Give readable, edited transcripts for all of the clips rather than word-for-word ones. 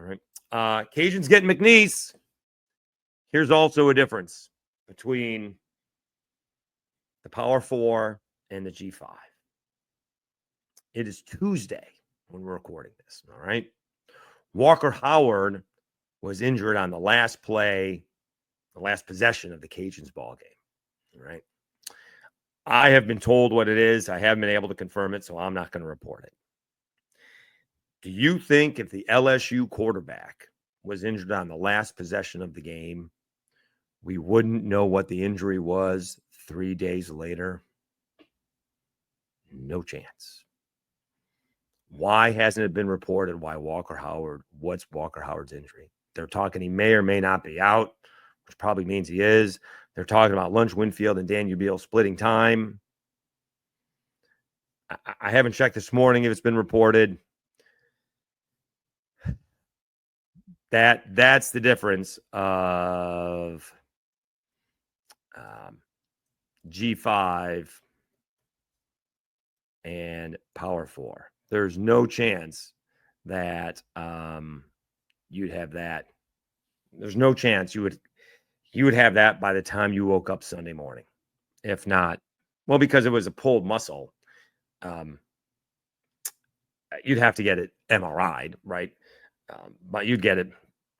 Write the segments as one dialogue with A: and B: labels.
A: right. Cajuns getting McNeese. Here's also a difference between the Power 4 and the G5. It is Tuesday when we're recording this, all right? Walker Howard was injured on the last play, the last possession of the Cajuns ball game, all right? I have been told what it is. I haven't been able to confirm it, so I'm not going to report it. Do you think if the LSU quarterback was injured on the last possession of the game, we wouldn't know what the injury was 3 days later? No chance. Why hasn't it been reported what's Walker Howard's injury? They're talking he may or may not be out, which probably means he is. They're talking about Lunch Winfield and Dan Ubiel splitting time. I haven't checked this morning if it's been reported. That's the difference of G5 and Power 4. There's no chance that you'd have that. There's no chance you would have that by the time you woke up Sunday morning. If not, well, because it was a pulled muscle, you'd have to get it MRI'd, right? But you'd get it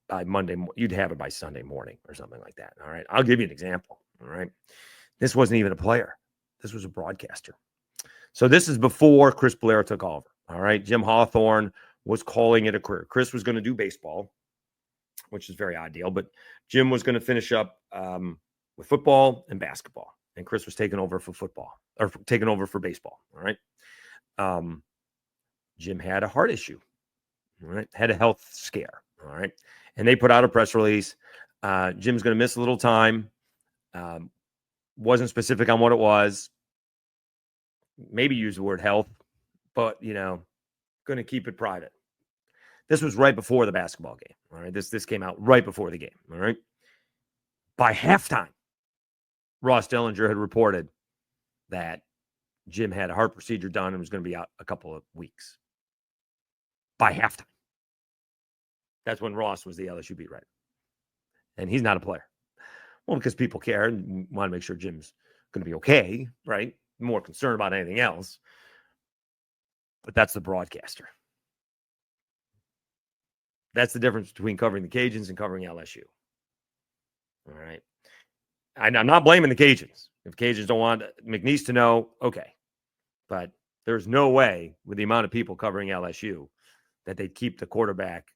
A: by Monday. You'd have it by Sunday morning or something like that. All right. I'll give you an example. All right. This wasn't even a player. This was a broadcaster. So this is before Chris Blair took over. All right. Jim Hawthorne was calling it a career. Chris was going to do baseball, which is very ideal, but Jim was going to finish up with football and basketball. And Chris was taking over for football or taking over for baseball. All right. Jim had a heart issue. All right. Had a health scare. All right. And they put out a press release. Jim's going to miss a little time. Wasn't specific on what it was. Maybe use the word health, but, going to keep it private. This was right before the basketball game. All right. This came out right before the game. All right. By halftime, Ross Dellinger had reported that Jim had a heart procedure done and was going to be out a couple of weeks. By halftime. That's when Ross was the LSU beat writer. And he's not a player. Well, because people care and want to make sure Jim's going to be okay, right? More concerned about anything else. But that's the broadcaster. That's the difference between covering the Cajuns and covering LSU. All right. I'm not blaming the Cajuns. If Cajuns don't want McNeese to know, okay. But there's no way with the amount of people covering LSU that they'd keep the quarterback